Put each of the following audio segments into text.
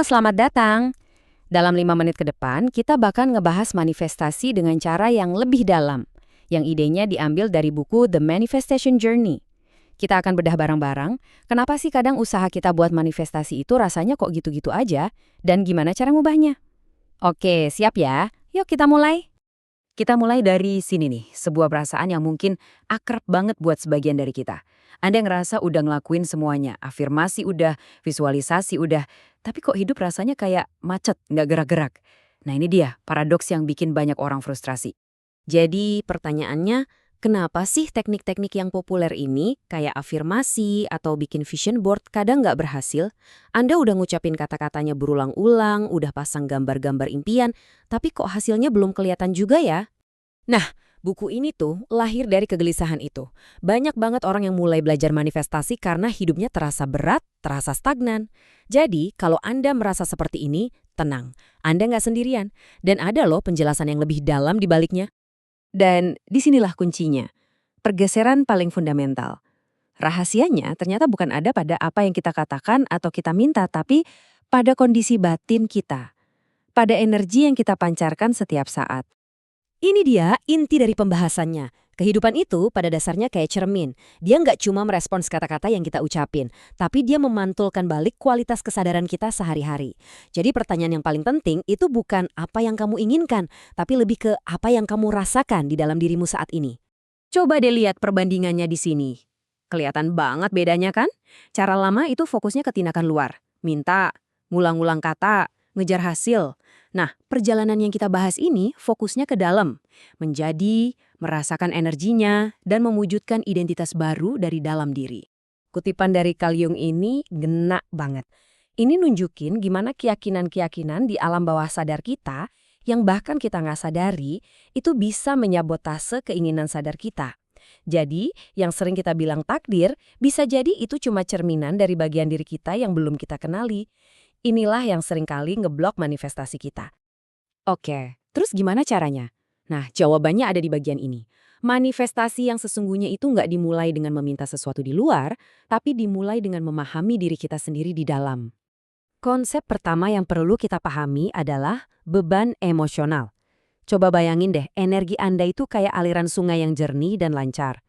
selamat datang. Dalam 5 menit ke depan, kita bakal ngebahas manifestasi dengan cara yang lebih dalam, yang idenya diambil dari buku The Manifestation Journey. Kita akan bedah bareng-bareng, kenapa sih kadang usaha kita buat manifestasi itu rasanya kok gitu-gitu aja, dan gimana cara ngubahnya. Oke, siap ya? Yuk kita mulai. Kita mulai dari sini nih, sebuah perasaan yang mungkin akrab banget buat sebagian dari kita. Anda ngerasa udah ngelakuin semuanya, afirmasi udah, visualisasi udah, tapi kok hidup rasanya kayak macet, nggak gerak-gerak. Nah ini dia, paradoks yang bikin banyak orang frustrasi. Jadi pertanyaannya, kenapa sih teknik-teknik yang populer ini, kayak afirmasi atau bikin vision board kadang nggak berhasil? Anda udah ngucapin kata-katanya berulang-ulang, udah pasang gambar-gambar impian, tapi kok hasilnya belum kelihatan juga ya? Nah, buku ini tuh lahir dari kegelisahan itu. Banyak banget orang yang mulai belajar manifestasi karena hidupnya terasa berat, terasa stagnan. Jadi, kalau Anda merasa seperti ini, tenang. Anda nggak sendirian. Dan ada loh penjelasan yang lebih dalam di baliknya. Dan disinilah kuncinya, pergeseran paling fundamental. Rahasianya ternyata bukan ada pada apa yang kita katakan atau kita minta, tapi pada kondisi batin kita. Pada energi yang kita pancarkan setiap saat. Ini dia inti dari pembahasannya. Kehidupan itu pada dasarnya kayak cermin. Dia nggak cuma merespons kata-kata yang kita ucapin, tapi dia memantulkan balik kualitas kesadaran kita sehari-hari. Jadi pertanyaan yang paling penting itu bukan apa yang kamu inginkan, tapi lebih ke apa yang kamu rasakan di dalam dirimu saat ini. Coba deh lihat perbandingannya di sini. Kelihatan banget bedanya kan? Cara lama itu fokusnya ke tindakan luar. Minta, ngulang-ngulang kata, ngejar hasil. Nah, perjalanan yang kita bahas ini fokusnya ke dalam. Menjadi, merasakan energinya, dan mewujudkan identitas baru dari dalam diri. Kutipan dari Carl Jung ini ngena banget. Ini nunjukin gimana keyakinan-keyakinan di alam bawah sadar kita, yang bahkan kita nggak sadari, itu bisa menyabotase keinginan sadar kita. Jadi, yang sering kita bilang takdir, bisa jadi itu cuma cerminan dari bagian diri kita yang belum kita kenali. Inilah yang seringkali ngeblok manifestasi kita. Oke, terus gimana caranya? Nah, jawabannya ada di bagian ini. Manifestasi yang sesungguhnya itu nggak dimulai dengan meminta sesuatu di luar, tapi dimulai dengan memahami diri kita sendiri di dalam. Konsep pertama yang perlu kita pahami adalah beban emosional. Coba bayangin deh, energi Anda itu kayak aliran sungai yang jernih dan lancar.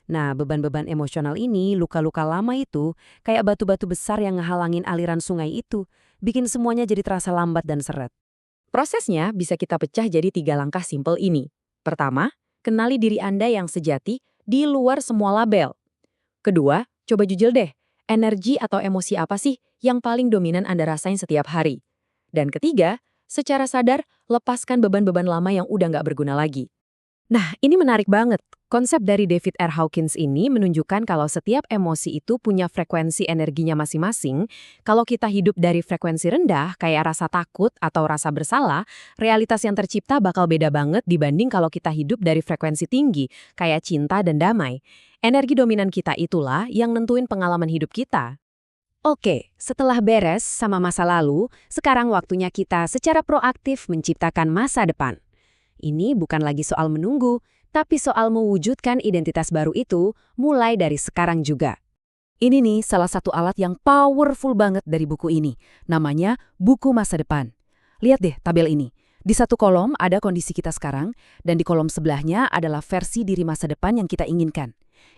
Nah, beban-beban emosional ini, luka-luka lama itu, kayak batu-batu besar yang ngehalangin aliran sungai itu, bikin semuanya jadi terasa lambat dan seret. Prosesnya bisa kita pecah jadi 3 langkah simpel ini. Pertama, kenali diri Anda yang sejati di luar semua label. Kedua, coba jujur deh, energi atau emosi apa sih yang paling dominan Anda rasain setiap hari? Dan ketiga, secara sadar, lepaskan beban-beban lama yang udah nggak berguna lagi. Nah, ini menarik banget. Konsep dari David R. Hawkins ini menunjukkan kalau setiap emosi itu punya frekuensi energinya masing-masing. Kalau kita hidup dari frekuensi rendah, kayak rasa takut atau rasa bersalah, realitas yang tercipta bakal beda banget dibanding kalau kita hidup dari frekuensi tinggi, kayak cinta dan damai. Energi dominan kita itulah yang nentuin pengalaman hidup kita. Oke, setelah beres sama masa lalu, sekarang waktunya kita secara proaktif menciptakan masa depan. Ini bukan lagi soal menunggu, tapi soal mewujudkan identitas baru itu mulai dari sekarang juga. Ini nih salah satu alat yang powerful banget dari buku ini. Namanya Buku Masa Depan. Lihat deh tabel ini. Di satu kolom ada kondisi kita sekarang, dan di kolom sebelahnya adalah versi diri masa depan yang kita inginkan.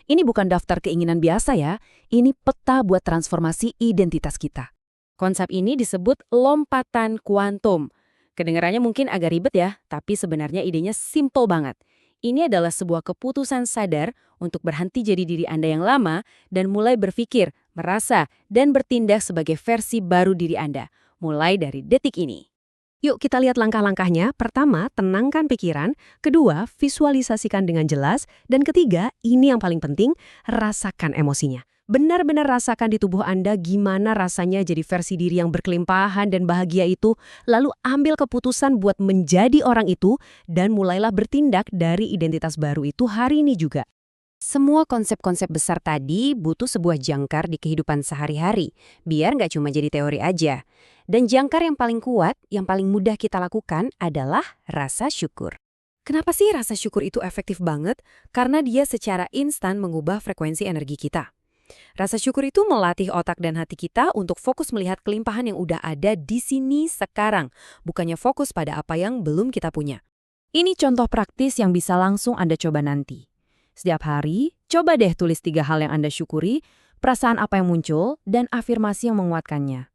Ini bukan daftar keinginan biasa ya, ini peta buat transformasi identitas kita. Konsep ini disebut lompatan kuantum. Kedengarannya mungkin agak ribet ya, tapi sebenarnya idenya simple banget. Ini adalah sebuah keputusan sadar untuk berhenti jadi diri Anda yang lama dan mulai berpikir, merasa, dan bertindak sebagai versi baru diri Anda, mulai dari detik ini. Yuk kita lihat langkah-langkahnya. Pertama, tenangkan pikiran. Kedua, visualisasikan dengan jelas. Dan ketiga, ini yang paling penting, rasakan emosinya. Benar-benar rasakan di tubuh Anda gimana rasanya jadi versi diri yang berkelimpahan dan bahagia itu, lalu ambil keputusan buat menjadi orang itu, dan mulailah bertindak dari identitas baru itu hari ini juga. Semua konsep-konsep besar tadi butuh sebuah jangkar di kehidupan sehari-hari, biar nggak cuma jadi teori aja. Dan jangkar yang paling kuat, yang paling mudah kita lakukan adalah rasa syukur. Kenapa sih rasa syukur itu efektif banget? Karena dia secara instan mengubah frekuensi energi kita. Rasa syukur itu melatih otak dan hati kita untuk fokus melihat kelimpahan yang udah ada di sini sekarang, bukannya fokus pada apa yang belum kita punya. Ini contoh praktis yang bisa langsung Anda coba nanti. Setiap hari, coba deh tulis 3 hal yang Anda syukuri, perasaan apa yang muncul, dan afirmasi yang menguatkannya.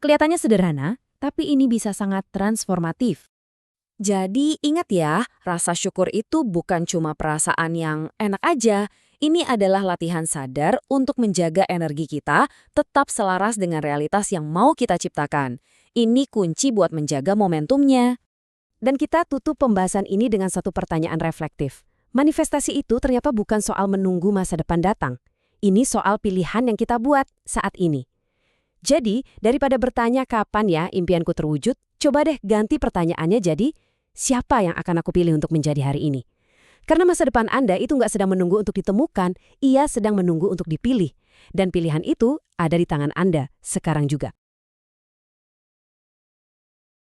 Kelihatannya sederhana, tapi ini bisa sangat transformatif. Jadi ingat ya, rasa syukur itu bukan cuma perasaan yang enak aja. Ini adalah latihan sadar untuk menjaga energi kita tetap selaras dengan realitas yang mau kita ciptakan. Ini kunci buat menjaga momentumnya. Dan kita tutup pembahasan ini dengan satu pertanyaan reflektif. Manifestasi itu ternyata bukan soal menunggu masa depan datang. Ini soal pilihan yang kita buat saat ini. Jadi, daripada bertanya kapan ya impianku terwujud, coba deh ganti pertanyaannya jadi, siapa yang akan aku pilih untuk menjadi hari ini? Karena masa depan Anda itu nggak sedang menunggu untuk ditemukan, ia sedang menunggu untuk dipilih. Dan pilihan itu ada di tangan Anda sekarang juga.